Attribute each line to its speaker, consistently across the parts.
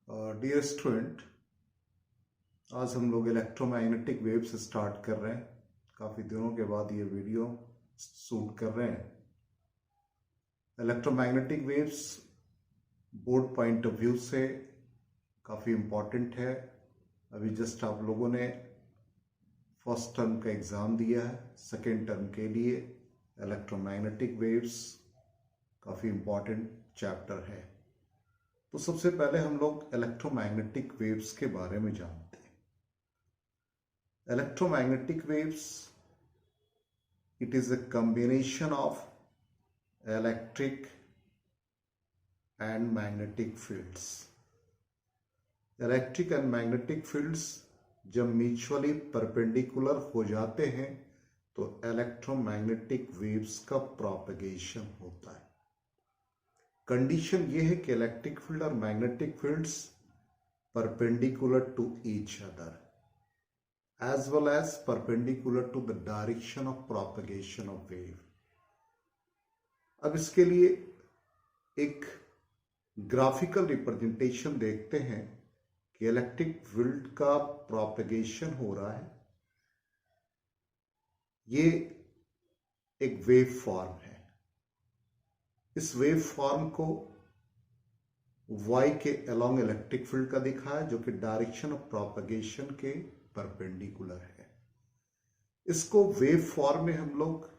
Speaker 1: Dear student, आज हम लोग इलेक्ट्रोमैग्नेटिक वेव्स स्टार्ट कर रहे हैं। काफ़ी दिनों के बाद ये वीडियो शूट कर रहे हैं। Electromagnetic waves board point of view से काफ़ी इम्पॉर्टेंट है। अभी जस्ट आप लोगों ने फर्स्ट टर्म का एग्ज़ाम दिया है। सेकेंड टर्म के लिए इलेक्ट्रोमैग्नेटिक वेव्स काफ़ी इम्पॉर्टेंट चैप्टर है। तो सबसे पहले हम लोग इलेक्ट्रोमैग्नेटिक वेव्स के बारे में जानते हैं। Electromagnetic waves, it is a combination of electric and magnetic fields. Electric and magnetic fields जब म्यूचुअली परपेंडिकुलर हो जाते हैं तो इलेक्ट्रोमैग्नेटिक वेव्स का प्रोपगेशन होता है। कंडीशन ये है कि इलेक्ट्रिक फील्ड और magnetic fields perpendicular to each other as well as perpendicular to the direction of propagation of wave। अब इसके लिए एक ग्राफिकल रिप्रेजेंटेशन देखते हैं कि इलेक्ट्रिक फील्ड का प्रोपगेशन हो रहा है। ये एक वेव फॉर्म है। इस वेव फॉर्म को y के अलोंग इलेक्ट्रिक फील्ड का दिखा है, जो कि डायरेक्शन ऑफ प्रोपगेशन के परपेंडिकुलर है। इसको वेव फॉर्म में हम लोग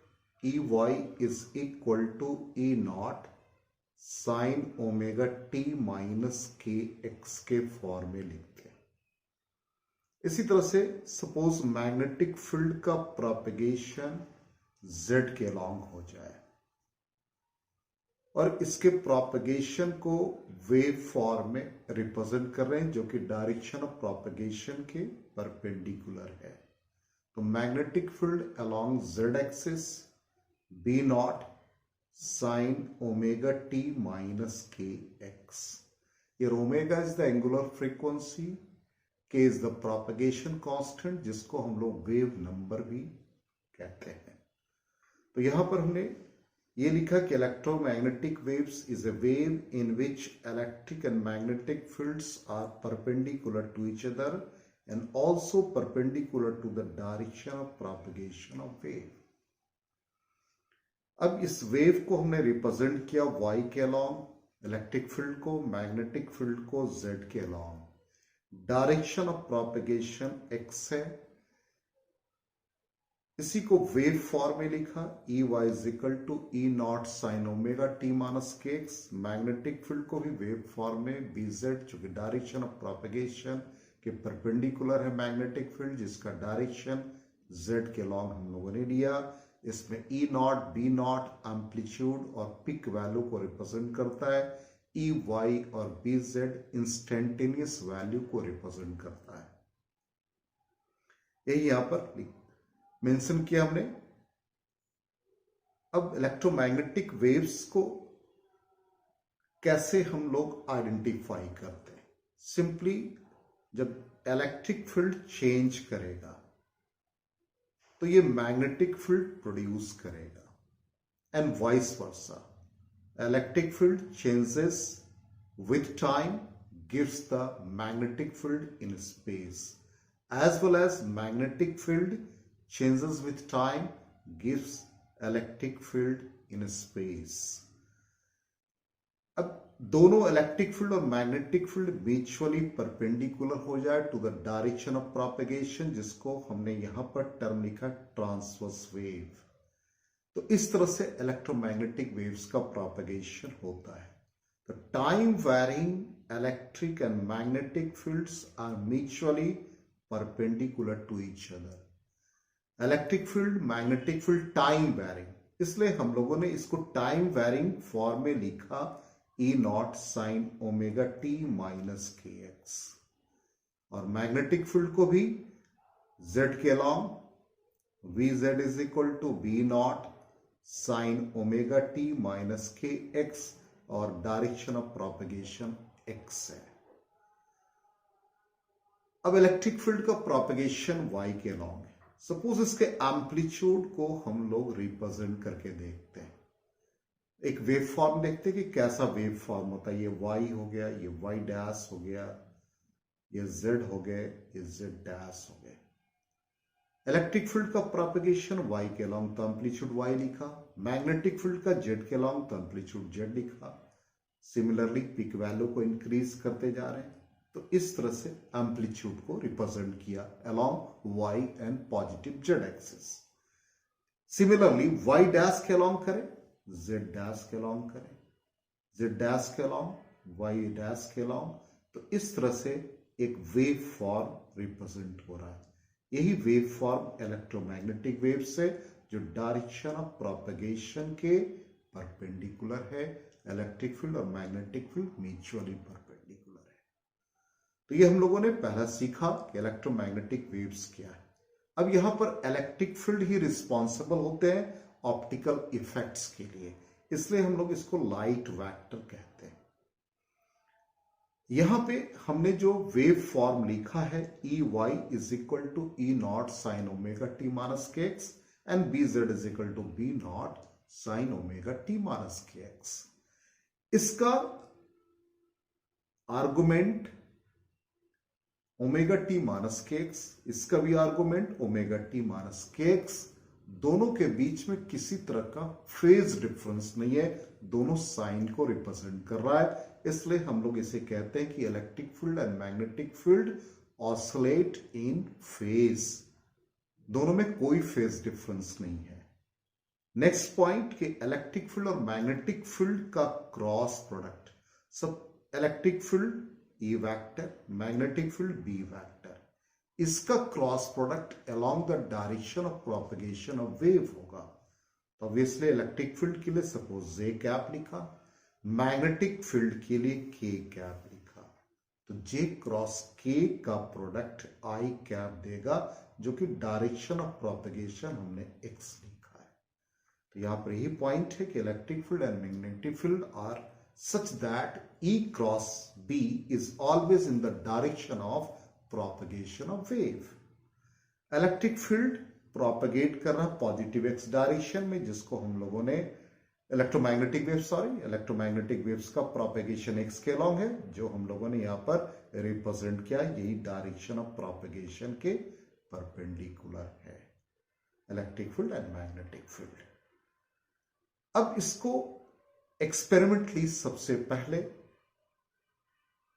Speaker 1: E Y is equal to E naught sine omega T minus के एक्स के फॉर्म में लिखते हैं। इसी तरह से सपोज मैग्नेटिक फील्ड का प्रोपगेशन जेड के अलोंग हो जाए और इसके प्रोपगेशन को वेव फॉर्म में रिप्रेजेंट कर रहे हैं, जो कि डायरेक्शन ऑफ प्रोपगेशन के परपेंडिकुलर है। तो magnetic field along Z axis B naught sine omega T minus के एक्स। ये omega is the angular frequency, K is the propagation constant, जिसको हम लोग वेव नंबर भी कहते हैं। तो यहां पर हमने ये लिखा कि electromagnetic waves is a wave in which electric and magnetic fields are perpendicular to each other and also perpendicular to the direction of propagation of wave. अब इस वेव को हमने रिप्रेजेंट किया y के अलोंग इलेक्ट्रिक फील्ड को, magnetic field को z के along. Direction of propagation x है। इसी को वेव फॉर्म में लिखा E Y is equal to E naught sine omega T minus के एक्स। मैग्नेटिक फील्ड को भी वेव फॉर्म में बी जेड, जो कि डायरेक्शन ऑफ प्रोपगेशन के परपेंडिकुलर है मैग्नेटिक फील्ड, जिसका डायरेक्शन जेड के लॉन्ग हम लोगों ने लिया। इसमें ई नॉट बी नॉट एम्पलीट्यूड और पिक वैल्यू को रिप्रेजेंट करता है। ई वाई और बी जेड इंस्टेंटेनियस वैल्यू को रिप्रेजेंट करता है। यही यहां पर मेंशन किया हमने। अब इलेक्ट्रोमैग्नेटिक वेव्स को कैसे हम लोग आइडेंटिफाई करते हैं? सिंपली जब इलेक्ट्रिक फील्ड चेंज करेगा तो ये मैग्नेटिक फील्ड प्रोड्यूस करेगा and vice versa. Electric field changes with time gives the magnetic field in space, as well as magnetic field changes with time gives electric field in space। अब दोनों electric field और magnetic field mutually perpendicular हो जाए to the direction of propagation, जिसको हमने यहां पर term लिखा ट्रांसवर्स वेव। तो इस तरह से इलेक्ट्रोमैग्नेटिक वेव्स का प्रोपगेशन होता है। तो time varying electric and magnetic fields are mutually perpendicular to each other. Electric field, magnetic field time varying, इसलिए हम लोगों ने इसको टाइम वैरिंग फॉर्म में लिखा E naught sine omega T minus के एक्स। और मैग्नेटिक फील्ड को भी जेड के along B z is equal to B naught sine omega T minus के एक्स, और डायरेक्शन ऑफ प्रोपगेशन एक्स है। अब इलेक्ट्रिक फील्ड का प्रोपगेशन y के अलोंग है। सपोज इसके एम्पलीट्यूड को हम लोग रिप्रेजेंट करके देखते हैं। एक वेव फॉर्म देखते हैं कि कैसा वेव फॉर्म होता है। ये y हो गया, ये y डैश हो गया, ये z हो गए, ये z डैश हो गए। इलेक्ट्रिक फील्ड का प्रोपगेशन y के अलॉन्ग तो एम्पलीट्यूड y लिखा, मैग्नेटिक फील्ड का z के अलॉन्ग तो एम्पलीट्यूड z लिखा। सिमिलरली पिक वैल्यू को इंक्रीज करते जा रहे हैं, तो इस तरह से एम्पलीट्यूड को रिप्रेजेंट किया along y and positive z axis. Similarly y dash के अलॉन्ग करें, z डैश के अलॉन्ग करें, z डैश के अलॉन्ग, y डैश के अलॉन्ग, तो इस तरह से एक वेव फॉर्म रिप्रेजेंट हो रहा है। यही वेव फॉर्म इलेक्ट्रोमैग्नेटिक वेव से जो डायरेक्शन ऑफ प्रोपगेशन के परपेंडिकुलर है। इलेक्ट्रिक फील्ड और मैग्नेटिक फील्ड म्यूचुअली परपेंडिकुलर है। तो ये हम लोगों ने पहला सीखा कि इलेक्ट्रोमैग्नेटिक वेव्स क्या है। अब यहां पर इलेक्ट्रिक फील्ड ही रिस्पॉन्सिबल होते हैं ऑप्टिकल इफेक्ट्स के लिए, इसलिए हम लोग इसको लाइट वेक्टर कहते हैं। यहां पे हमने जो वेव फॉर्म लिखा है E Y is equal to E naught sine omega T minus के x and B z is equal to B naught sine omega T minus के एक्स। इसका आर्गुमेंट ओमेगा टी माइनस के x, इसका भी argument omega T minus के x. दोनों के बीच में किसी तरह का फेज डिफरेंस नहीं है, दोनों साइन को रिप्रेजेंट कर रहा है, इसलिए हम लोग इसे कहते हैं कि electric field and magnetic field oscillate in phase. दोनों में कोई फेज डिफरेंस नहीं है। नेक्स्ट पॉइंट कि इलेक्ट्रिक फील्ड और मैग्नेटिक फील्ड का क्रॉस प्रोडक्ट, सब electric field E vector, magnetic field B vector, इसका cross product along the direction of propagation of wave होगा। तो ऑब्वियसली इलेक्ट्रिक फील्ड के लिए सपोज J कैप लिखा, मैग्नेटिक फील्ड के लिए K कैप लिखा, तो J क्रॉस K का प्रोडक्ट I कैप देगा, जो कि डायरेक्शन ऑफ प्रोपगेशन हमने X लिखा है। तो यहां पर यही पॉइंट है कि electric field and magnetic field are such that E cross B is always in the direction of propagation of wave. Electric field propagate कर रहा पॉजिटिव एक्स डायरेक्शन में, जिसको हम लोगों ने इलेक्ट्रोमैग्नेटिक वेव्स का प्रोपगेशन एक्स के अलॉन्ग है, जो हम लोगों ने यहां पर रिप्रेजेंट किया, यही डायरेक्शन ऑफ प्रोपगेशन के परपेंडिकुलर है electric field and magnetic field. अब इसको एक्सपेरिमेंटली सबसे पहले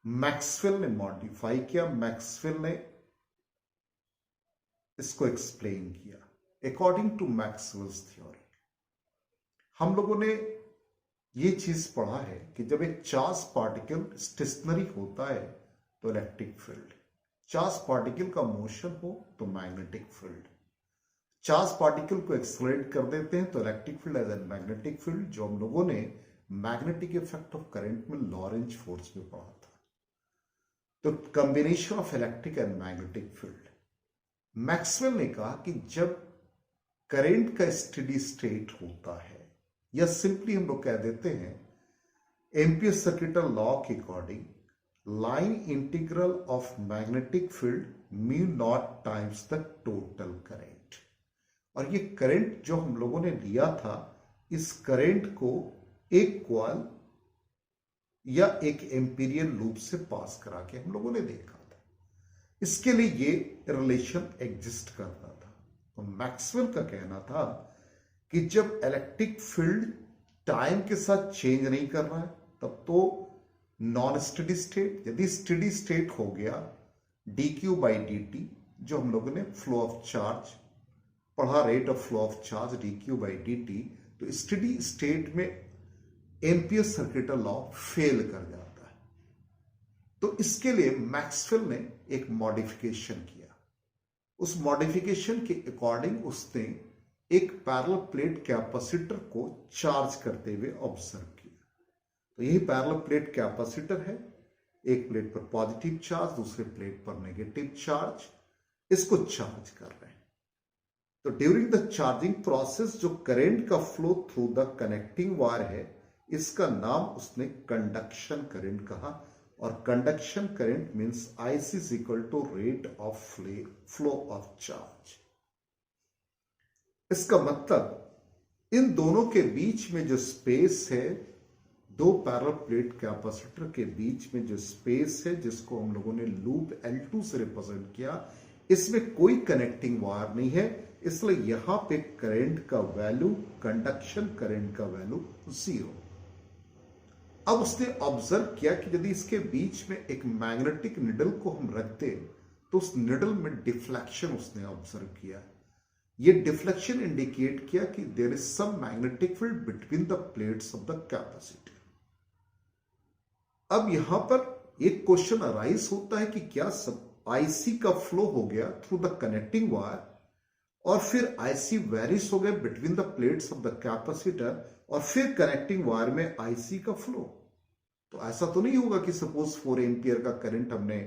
Speaker 1: मैक्सवेल ने मॉडिफाई किया, मैक्सवेल ने इसको एक्सप्लेन किया अकॉर्डिंग टू मैक्सवेल्स थ्योरी। हम लोगों ने ये चीज पढ़ा है कि जब एक चार्ज पार्टिकल स्टेशनरी होता है तो इलेक्ट्रिक फील्ड, चार्ज पार्टिकल का मोशन हो तो मैग्नेटिक फील्ड, चार्ज पार्टिकल को एक्सलरेट कर देते हैं तो electric field as and magnetic field, जो हम लोगों ने मैग्नेटिक इफेक्ट ऑफ करंट में लॉरेंज फोर्स में पढ़ा था। तो combination of electric and magnetic field. Maxwell ने कहा कि जब करंट का स्टेडी स्टेट होता है, या सिंपली हम लोग कह देते हैं एम्पियर सर्किटल लॉ के according line integral of magnetic field mu naught times the total current. और ये करंट जो हम लोगों ने लिया था, इस करंट को एक कॉइल या एक एम्पीरियल लूप से पास करा के हम लोगों ने देखा था। इसके लिए ये रिलेशन एग्जिस्ट करता था। तो मैक्सवेल का कहना था कि जब इलेक्ट्रिक फील्ड टाइम के साथ चेंज नहीं कर रहा है, तब तो नॉन स्टेडी स्टेट, यदि स्टेडी स्टेट हो गया dq by dt, जो हम लोगों ने फ्लो ऑफ चार्ज पढ़ा, rate of flow of charge dq by dt, तो स्टेडी स्टेट में एम्पियर सर्किटल लॉ फेल कर जाता है। तो इसके लिए मैक्सवेल ने एक मॉडिफिकेशन किया। उस मॉडिफिकेशन के अकॉर्डिंग उसने एक पैरेलल प्लेट कैपेसिटर को चार्ज करते हुए ऑब्जर्व किया। तो यही पैरेलल प्लेट कैपेसिटर है, एक प्लेट पर पॉजिटिव चार्ज, दूसरे प्लेट पर नेगेटिव चार्ज, इसको चार्ज कर रहे हैं। तो ड्यूरिंग द चार्जिंग प्रोसेस जो करंट का flow through the connecting wire है, इसका नाम उसने कंडक्शन करंट कहा। और conduction current means IC is equal to rate of flow of charge. इसका मतलब इन दोनों के बीच में जो स्पेस है, दो पैरेलल प्लेट कैपेसिटर के बीच में जो स्पेस है, जिसको हम लोगों ने लूप L2 से रिप्रेजेंट किया, इसमें कोई कनेक्टिंग वायर नहीं है, इसलिए यहां पे करंट का वैल्यू, कंडक्शन करंट का वैल्यू 0। अब उसने ऑब्जर्व किया कि यदि इसके बीच में एक मैग्नेटिक निडल को हम रखते तो उस निडल में डिफ्लेक्शन उसने ऑब्जर्व किया। ये डिफ्लेक्शन इंडिकेट किया कि there is some magnetic field between the plates of the capacitor. अब यहां पर एक क्वेश्चन अराइज होता है कि क्या सब आईसी का फ्लो हो गया थ्रू द कनेक्टिंग वायर और फिर आईसी वेरीज हो गए between the plates of the capacitor और फिर कनेक्टिंग वायर में आईसी का फ्लो। तो ऐसा तो नहीं होगा कि सपोज 4 एम्पियर का करंट हमने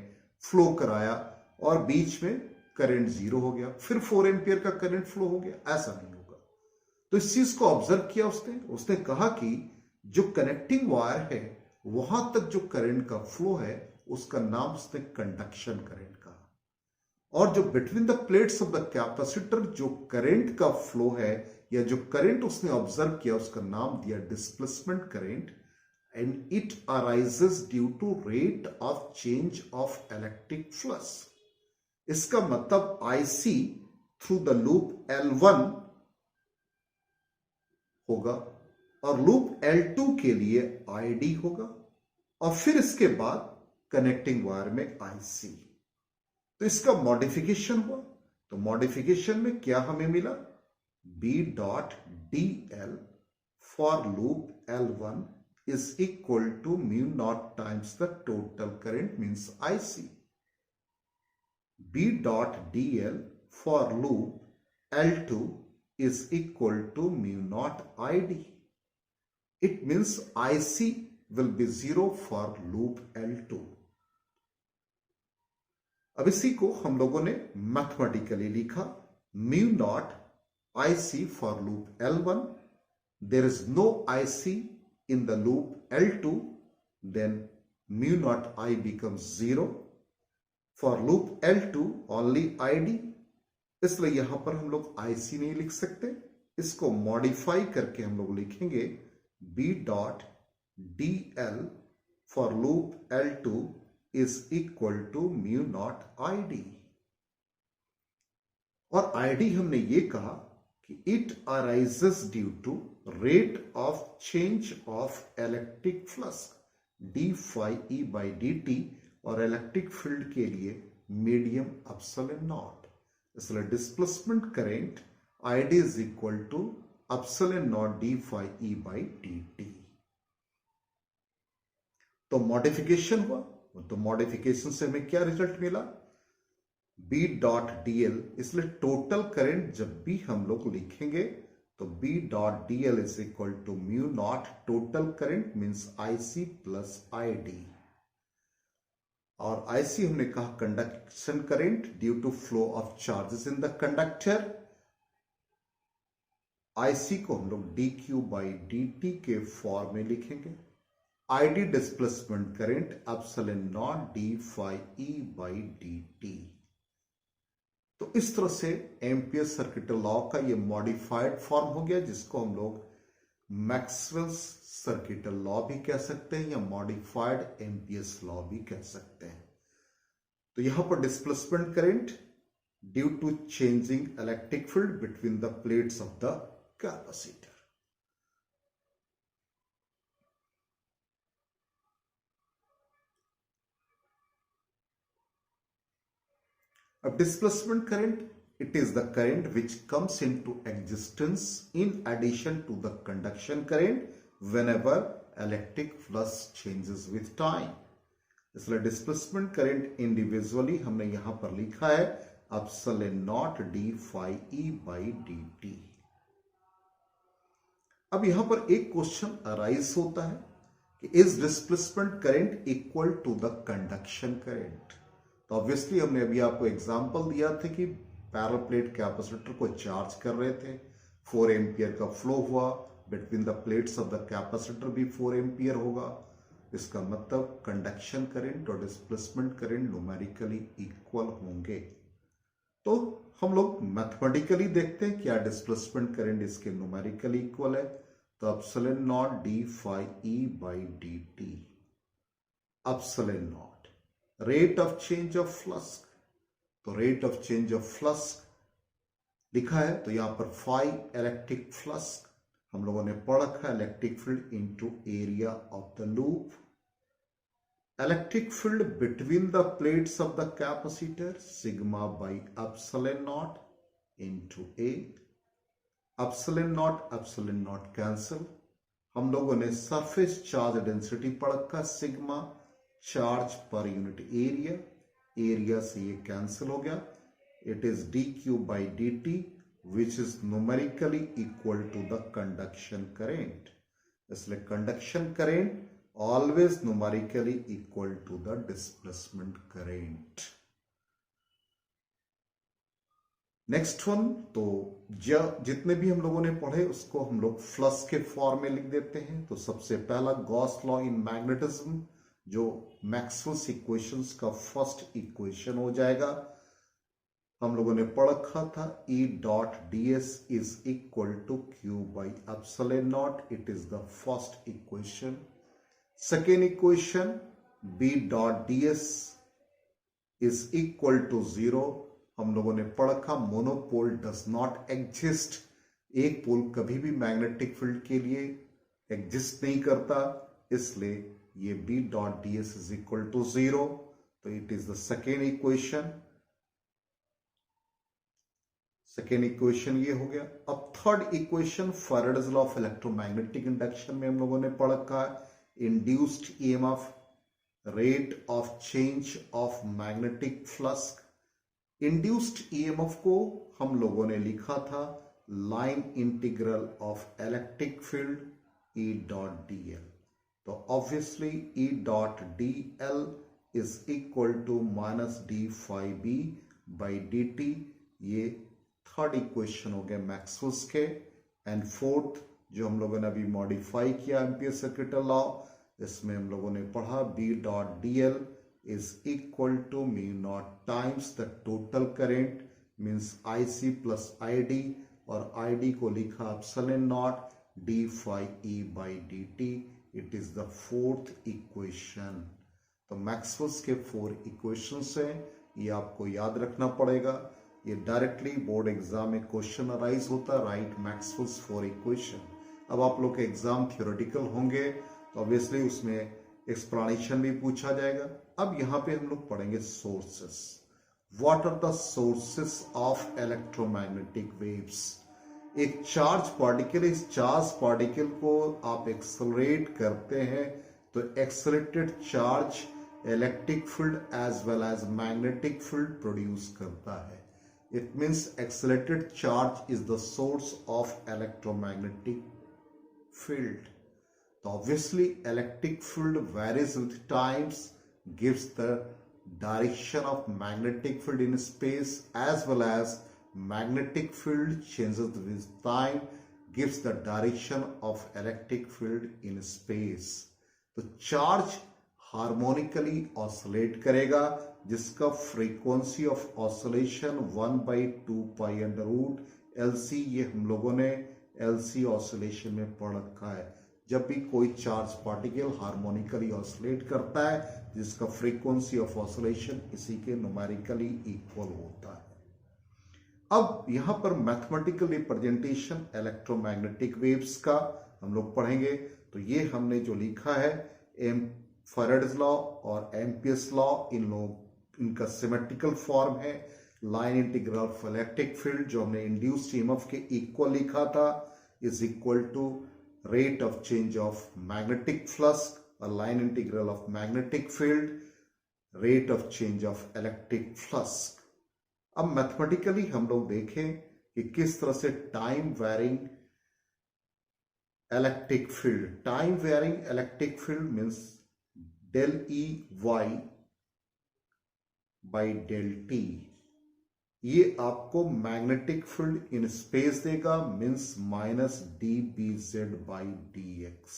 Speaker 1: फ्लो कराया और बीच में करंट 0 हो गया, फिर 4 एम्पियर का करंट फ्लो हो गया, ऐसा नहीं होगा। तो इस चीज को ऑब्जर्व किया उसने कहा कि जो कनेक्टिंग वायर है वहां तक जो करंट का फ्लो है उसका नाम उसने कंडक्शन करंट कहा, और जो between the plates of the capacitor जो करंट का फ्लो है या जो करंट उसने ऑब्जर्व किया उसका नाम दिया displacement current, and it arises due to rate of change of electric flux। इसका मतलब IC through the loop L1 होगा और लूप L2 के लिए ID होगा और फिर इसके बाद कनेक्टिंग वायर में IC। तो इसका मॉडिफिकेशन हुआ, तो मॉडिफिकेशन में क्या हमें मिला, B dot DL for loop L1 is equal to mu naught times the total current means IC। B dot DL for loop L2 is equal to mu naught ID। It means IC will be 0 for loop L2। अब इसी को हम लोगों ने mathematically लिखा, mu naught IC for loop L1, there is no IC in the loop L2, then mu naught I becomes 0 for loop L2 only ID। इसलिए यहां पर हम लोग IC नहीं लिख सकते, इसको मॉडिफाई करके हम लोग लिखेंगे B dot DL for loop L2 is equal to mu naught ID। और ID हमने ये कहा कि it arises due to rate of change of electric flux d phi e by dt और इलेक्ट्रिक फील्ड के लिए मीडियम एप्सिलॉन नॉट, इसलिए displacement current ID is equal to epsilon naught d phi e by dt। तो modification हुआ, तो modification से हमें क्या रिजल्ट मिला, B डॉट DL, इसलिए टोटल करंट जब भी हम लोग लिखेंगे तो B dot DL is equal to mu naught total current means IC plus ID। और IC हमने कहा conduction current due to flow of charges in the conductor. IC को हम लोग dq बाई dt के फॉर्म में लिखेंगे। ID displacement current epsilon naught d phi e by dt। तो इस तरह से एम्पियर सर्किट लॉ का ये मॉडिफाइड फॉर्म हो गया, जिसको हम लोग मैक्सवेल्स सर्किट लॉ भी कह सकते हैं या मॉडिफाइड एम्पियर्स लॉ भी कह सकते हैं। तो यहां पर displacement current due to changing electric field between the plates of the capacitor. A displacement current, it is the current which comes into existence in addition to the conduction current whenever electric flux changes with time। इसलिए displacement current individually हमने यहां पर लिखा है epsilon naught d phi e by dt। अब यहां पर एक क्वेश्चन अराइज होता है कि is displacement current equal to the conduction current. तो ऑब्वियसली हमने अभी आपको एग्जांपल दिया था कि पैरेलल प्लेट कैपेसिटर को चार्ज कर रहे थे, 4 एम्पियर का फ्लो हुआ, between the plates of the capacitor भी 4 एम्पियर होगा। इसका मतलब कंडक्शन करंट और डिस्प्लेसमेंट करंट न्यूमेरिकली इक्वल होंगे। तो हम लोग मैथमेटिकली देखते हैं क्या डिस्प्लेसमेंट करंट इसके न्यूमेरिकली इक्वल है। तो epsilon not D phi E by d t, epsilon naught rate of change of flux. तो rate of change of flux लिखा है, तो यहां पर फाई इलेक्ट्रिक फ्लक्स हम लोगों ने पढ़ रखा है, electric field into area of the loop. Electric field between the plates of the capacitor sigma by epsilon naught into A. Epsilon naught cancel. हम लोगों ने सरफेस चार्ज डेंसिटी पढ़ रखा, sigma charge per unit area, area से ये cancel हो गया। It is d q by d t which is numerically equal to the conduction current. इसलिए conduction current always numerically equal to the displacement current. Next one, तो जितने भी हम लोगों ने पढ़े उसको हम लोग फ्लक्स के फॉर्म में लिख देते हैं। तो सबसे पहला गॉस लॉ इन मैग्नेटिज्म, जो मैक्सवेल्स इक्वेशंस का फर्स्ट इक्वेशन हो जाएगा। हम लोगों ने पढ़ रखा था E dot ds is equal to Q by epsilon naught, it is the first equation. Second equation B dot ds is equal to 0। हम लोगों ने पढ़ रखा मोनोपोल डज नॉट एग्जिस्ट, एक पोल कभी भी मैग्नेटिक फील्ड के लिए एग्जिस्ट नहीं करता, इसलिए ये B dot ds is equal to 0। तो it is the second equation. Second equation ये हो गया। अब third equation Faraday's law of electromagnetic induction में हम लोगों ने पढ़ रखा है induced EMF, rate of change of magnetic flux. Induced EMF को हम लोगों ने लिखा था line integral of electric field E dot dl। तो obviously E dot dl is equal to minus D phi B by d t. ये third equation हो गया मैक्सवेल्स के। एंड फोर्थ जो हम लोगों ने अभी मॉडिफाई किया एम्पियर सर्किट लॉ, इसमें हम लोगों ने पढ़ा B dot dl is equal to mu naught times the total current means IC plus ID, और ID को लिखा epsilon naught d phi E by dt। It is the fourth equation. तो Maxwell's के 4 इक्वेशंस हैं, ये आपको याद रखना पड़ेगा। ये डायरेक्टली बोर्ड एग्जाम में क्वेश्चन अराइज होता है, राइट मैक्सवेल्स 4 इक्वेशन। अब आप लोग के एग्जाम थियोरेटिकल होंगे तो ऑब्वियसली उसमें एक्सप्लेनेशन भी पूछा जाएगा। अब यहां पे हम लोग पढ़ेंगे sources. What are the sources of electromagnetic waves. एक चार्ज पार्टिकल, इस चार्ज पार्टिकल को आप एक्सेलरेट करते हैं तो accelerated charge electric field as well as magnetic field produce करता है। It means accelerated charge is the source of electromagnetic field. So obviously electric field varies with times, gives the direction of magnetic field in space, as well as magnetic field changes with time, gives the direction of electric field in space. तो charge harmonically oscillate करेगा जिसका frequency of oscillation 1/2 pi under root LC, ये हम लोगों ने LC oscillation में पढ़ रखा है। जब भी कोई चार्ज पार्टिकल हार्मोनिकली ऑसिलेट करता है जिसका फ्रीक्वेंसी ऑफ ऑसिलेशन इसी के न्यूमेरिकली इक्वल होता है। अब यहां पर मैथमेटिकल रिप्रेजेंटेशन इलेक्ट्रोमैग्नेटिक वेव्स का हम लोग पढ़ेंगे। तो ये हमने जो लिखा है फैराडेज लॉ और एम्पियर्स लॉ, इनका सिमेट्रिकल फॉर्म है। Line integral of electric field जो हमने इंड्यूस्ड ईएमएफ के इक्वल लिखा था is equal to rate of change of magnetic flux, a line integral of magnetic field, rate of change of electric flux। अब mathematically हम लोग देखें कि किस तरह से time varying electric field, time varying electric field means del E y by del t, ये आपको मैग्नेटिक फील्ड इन स्पेस देगा, means minus dBz by dx।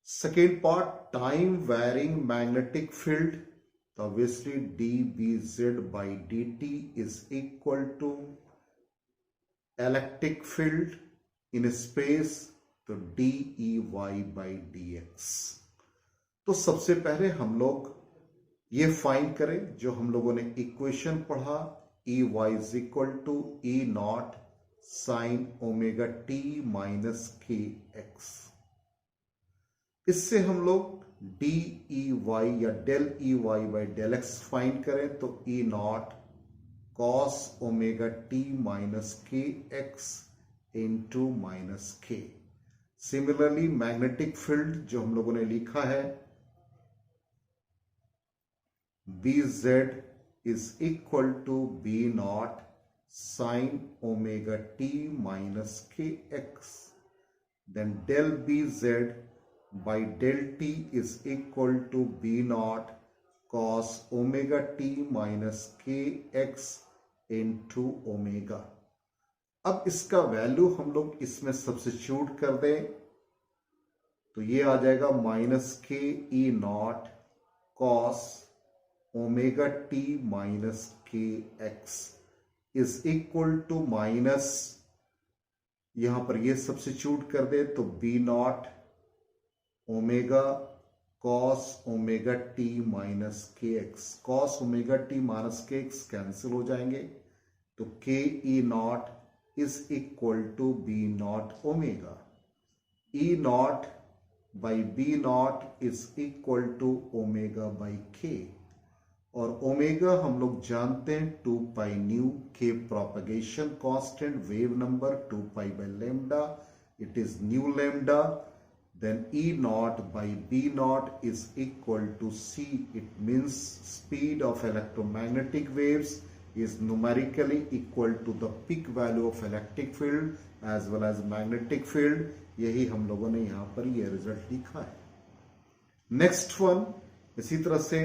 Speaker 1: Second part time varying magnetic field, तो obviously dBz by dt is equal to electric field in space, तो dy by dx। तो सबसे पहले हम लोग ये फाइंड करें जो हम लोगों ने इक्वेशन पढ़ा, Ey is equal to E naught sine omega T minus के एक्स। इससे हम लोग डी ई वाई या del E y by del x find करें, तो E naught cos omega T minus के x into minus k. Similarly magnetic field जो हम लोगों ने लिखा है, Bz is equal to B naught sin omega t minus kx. Then del Bz by del t is equal to B naught cos omega t minus kx into omega. अब इसका value हम लोग इसमें सब्स्टिट्यूट कर दें, तो ये आ जाएगा minus k E naught cos omega T minus के x is equal to minus, यहां पर ये सब्स्टिट्यूट कर दे तो B naught omega cos omega T minus के x. Cos omega T minus के एक्स कैंसिल हो जाएंगे, तो k E naught is equal to B naught omega. E naught by B naught is equal to omega by k, और omega हम लोग जानते हैं 2 पाई न्यू, के propagation constant, wave number 2 pi by lambda, it is nu lambda. Then E naught by B naught is equal to c, it means speed of electromagnetic waves is numerically equal to the peak value of electric field as well as magnetic field। यही हम लोगों ने यहां पर ये result लिखा है। Next one, इसी तरह से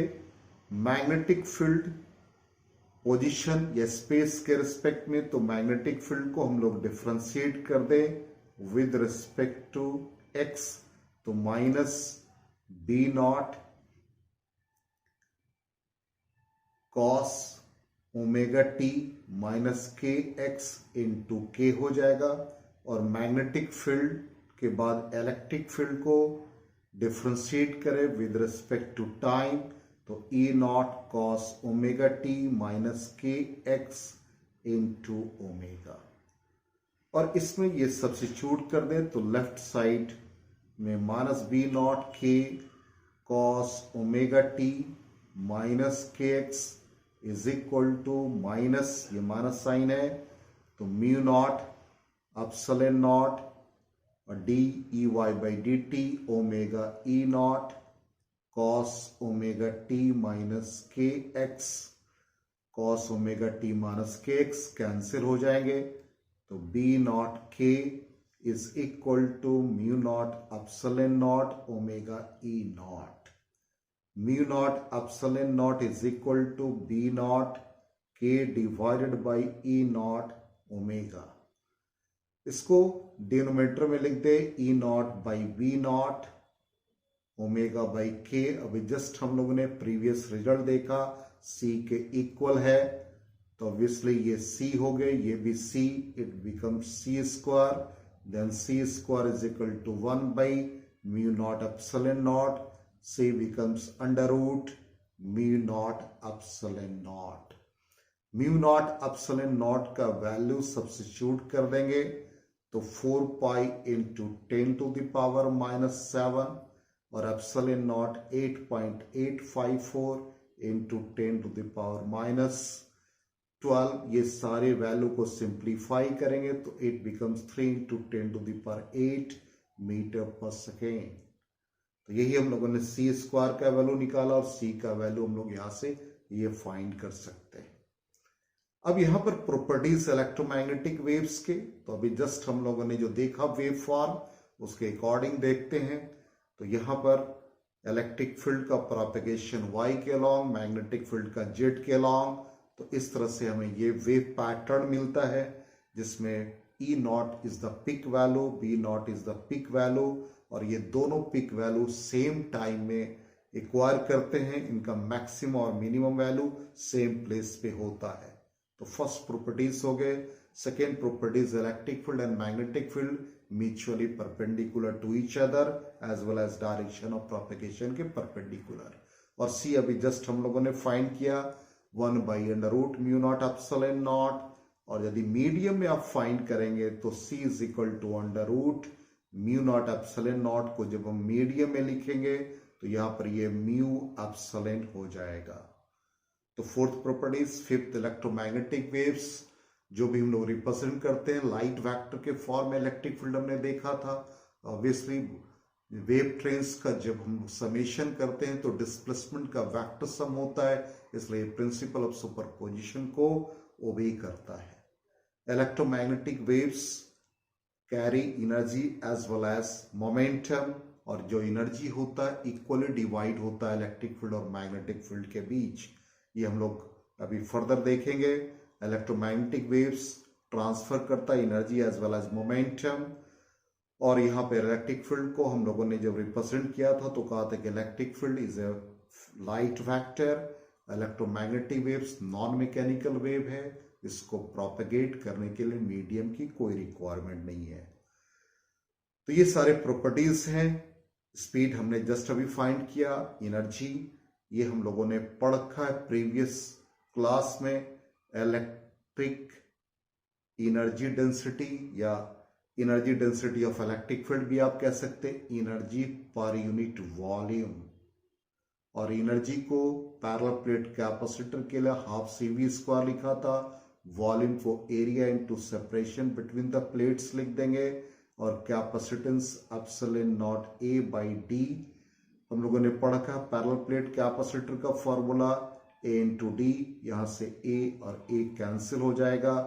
Speaker 1: मैग्नेटिक फील्ड पोजीशन या स्पेस के रिस्पेक्ट में, तो मैग्नेटिक फील्ड को हम लोग डिफरेंशिएट कर दें विद रिस्पेक्ट टू एक्स, तो minus B naught cos omega T minus के एक्स इंटू के हो जाएगा, और मैग्नेटिक फील्ड के बाद इलेक्ट्रिक फील्ड को डिफरेंशिएट करें विद रिस्पेक्ट टू टाइम, तो E naught cos omega T minus के एक्स इंटू ओमेगा। और इसमें ये सब्स्टिट्यूट कर दें तो लेफ्ट साइड में minus B naught k cos omega T minus के x is equal to minus, ये माइनस साइन है, तो म्यू नॉट एप्सिलॉन नॉट और d E y by d t omega E naught cos omega T minus के x. Cos omega T minus के x cancel हो जाएंगे, तो B naught k is equal to mu naught epsilon naught omega E naught. Mu naught epsilon naught is equal to B naught k divided by E naught omega. इसको denominator में लिख दे ई naught by B naught omega by k. अभी just हम लोगों ने previous result देखा, सी के इक्वल है, तो ऑब्वियसली ये सी हो गए, ये भी c, it becomes c square, then c square is equal to 1 by mu naught epsilon naught, C becomes under root mu naught epsilon naught। Mu naught epsilon naught का वैल्यू सब्स्टिट्यूट कर देंगे, तो 4 pi into 10 to the power minus 7, और epsilon naught 8.854 into 10 to the power minus 12। ये सारे वैल्यू को simplify करेंगे तो it becomes 3 into 10 to the power 8 metre पर सेकेंड। तो यही हम लोगों ने सी स्क्वायर का वैल्यू निकाला, और सी का वैल्यू हम लोग यहां से ये फाइंड कर सकते हैं। अब यहां पर प्रॉपर्टीज इलेक्ट्रोमैग्नेटिक वेव्स के, तो अभी जस्ट हम लोगों ने जो देखा वेव फॉर्म, उसके अकॉर्डिंग देखते हैं। तो यहां पर इलेक्ट्रिक फील्ड का प्रोपगेशन वाई के अलॉन्ग, मैग्नेटिक फील्ड का जेड के अलॉन्ग, तो इस तरह से हमें ये वेव पैटर्न मिलता है, जिसमें E naught is the peak value, B naught is the peak value, और ये दोनों पिक वैल्यू सेम टाइम में एक्वायर करते हैं, इनका मैक्सिमम और मिनिमम वैल्यू सेम प्लेस पे होता है। तो फर्स्ट प्रॉपर्टीज हो गए। Second properties, electric field and magnetic field mutually perpendicular to each other as well as direction of propagation के परपेंडिकुलर। और सी अभी जस्ट हम लोगों ने फाइंड किया 1/√μ0ε0। और यदि मीडियम में आप फाइंड करेंगे तो C इज इक्वल टू √μ0ε0 को जब हम मीडियम में लिखेंगे तो यहां पर ये μ हो जाएगा। तो fourth properties, fifth, electromagnetic waves जो भी हम लोग रिप्रेजेंट करते हैं लाइट वेक्टर के फॉर्म में इलेक्ट्रिक फील्ड हमने देखा था। ऑब्वियसली वेव ट्रेन्स का जब हम समेशन करते हैं तो डिस्प्लेसमेंट का वेक्टर सम होता है, इसलिए प्रिंसिपल ऑफ सुपरपोजिशन को ओबे करता है। Electromagnetic waves carry energy as well as momentum, और जो एनर्जी होता है इक्वली डिवाइड होता है इलेक्ट्रिक फील्ड और मैग्नेटिक फील्ड के बीच। ये हम लोग अभी फर्दर देखेंगे। इलेक्ट्रोमैग्नेटिक वेव्स ट्रांसफर करता है energy as well as momentum. और यहाँ पे इलेक्ट्रिक फील्ड को हम लोगों ने जब रिप्रेजेंट किया था तो कहा था कि electric field is a light vector, electromagnetic waves non mechanical wave है, इसको प्रोपेगेट करने के लिए मीडियम की कोई रिक्वायरमेंट नहीं है। तो ये सारे प्रॉपर्टीज हैं। स्पीड हमने जस्ट अभी फाइंड किया। एनर्जी ये हम लोगों ने पढ़ रखा है प्रीवियस क्लास में। इलेक्ट्रिक एनर्जी डेंसिटी या energy density of electric field भी आप कह सकते हैं, एनर्जी पर यूनिट वॉल्यूम। और एनर्जी को पैरेलल प्लेट कैपेसिटर के लिए ½ CV² लिखा था। वॉल्यूम को area into separation between the plates लिख देंगे। और कैपेसिटेंस ε0A/d हम लोगों ने पढ़ा था। पैरेलल प्लेट कैपेसिटर का फॉर्मूला A/d, यहां से A और A कैंसिल हो जाएगा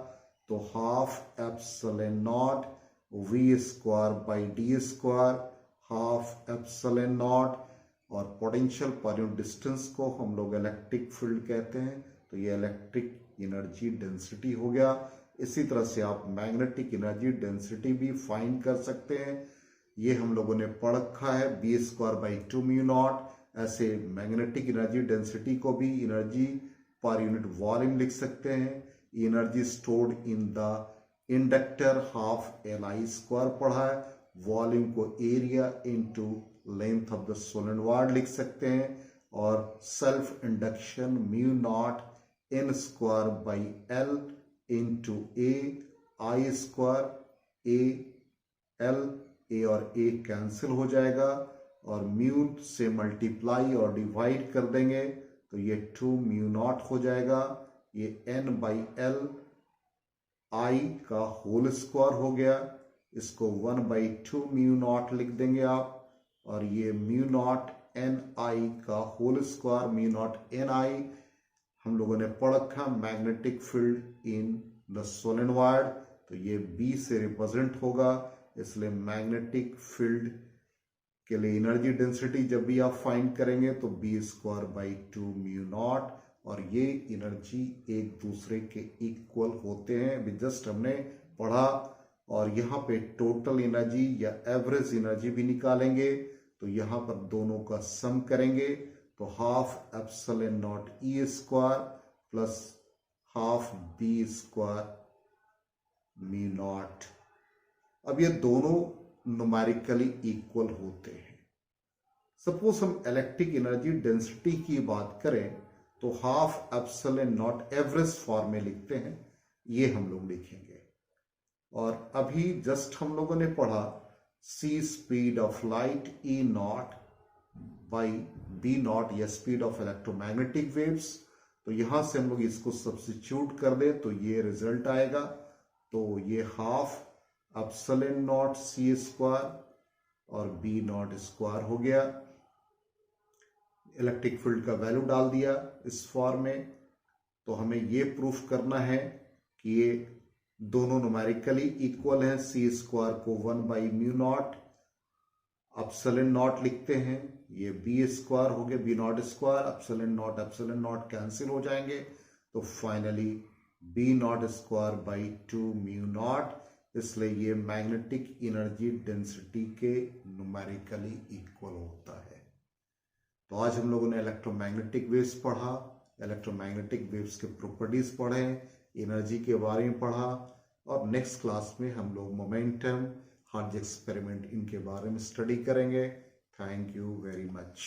Speaker 1: तो ½ ε0V²/d², ½ ε0। और पोटेंशियल पर यूनिट डिस्टेंस को हम लोग इलेक्ट्रिक फील्ड कहते हैं, तो ये इलेक्ट्रिक एनर्जी डेंसिटी हो गया। इसी तरह से आप मैग्नेटिक एनर्जी डेंसिटी भी फाइंड कर सकते हैं। ये हम लोगों ने पढ़ रखा है B²/2μ0। ऐसे मैग्नेटिक एनर्जी डेंसिटी को भी एनर्जी पर यूनिट वॉल्यूम लिख सकते हैं। Energy stored in the inductor ½ Li² पढ़ा है। वॉल्यूम को area into length of the solenoid लिख सकते हैं। और self induction μ0n²/L into I², L, A और A कैंसिल हो जाएगा और म्यू से मल्टीप्लाई और डिवाइड कर देंगे तो ये 2μ0 हो जाएगा। ये n/L I का होल² हो गया। इसको 1/2μ0 लिख देंगे आप। और ये μ0 ni का होल² μ0 ni हम लोगों ने पढ़ रखा magnetic field in the solenoid, तो ये B से रिप्रेजेंट होगा। इसलिए मैग्नेटिक फील्ड के लिए एनर्जी डेंसिटी जब भी आप फाइंड करेंगे तो B²/2μ0। और ये एनर्जी एक दूसरे के इक्वल होते हैं, अभी जस्ट हमने पढ़ा। और यहाँ पे टोटल एनर्जी या एवरेज एनर्जी भी निकालेंगे तो यहाँ पर दोनों का सम करेंगे तो ½ ε0E² ½ B²μ0। अब ये दोनों न्यूमेरिकली इक्वल होते हैं। सपोज हम इलेक्ट्रिक एनर्जी डेंसिटी की बात करें तो ½ एवरेज फॉर्म में लिखते हैं, ये हम लोग लिखेंगे। और अभी जस्ट हम लोगों ने पढ़ा C speed of light E0/B0 या स्पीड ऑफ इलेक्ट्रोमैग्नेटिक वेव्स। तो यहां से हम लोग इसको सब्स्टिट्यूट कर दें तो ये रिजल्ट आएगा। तो ये ½ ε0C² और B0² हो गया। इलेक्ट्रिक फील्ड का वैल्यू डाल दिया इस फॉर्म में। तो हमें ये प्रूफ करना है कि ये दोनों न्यूमेरिकली इक्वल हैं। C² को 1/μ0 ε0 लिखते हैं, ये B² हो गया B0², ε0 कैंसिल हो जाएंगे तो फाइनली B0²/2μ0। इसलिए ये मैग्नेटिक एनर्जी डेंसिटी के न्यूमेरिकली इक्वल होता है। तो आज हम लोगों ने इलेक्ट्रोमैग्नेटिक वेव्स पढ़ा, इलेक्ट्रोमैग्नेटिक वेव्स के प्रॉपर्टीज पढ़े, एनर्जी के बारे में पढ़ा, और नेक्स्ट क्लास में हम लोग मोमेंटम, हार्ट्ज एक्सपेरिमेंट, इनके बारे में स्टडी करेंगे। Thank you very much.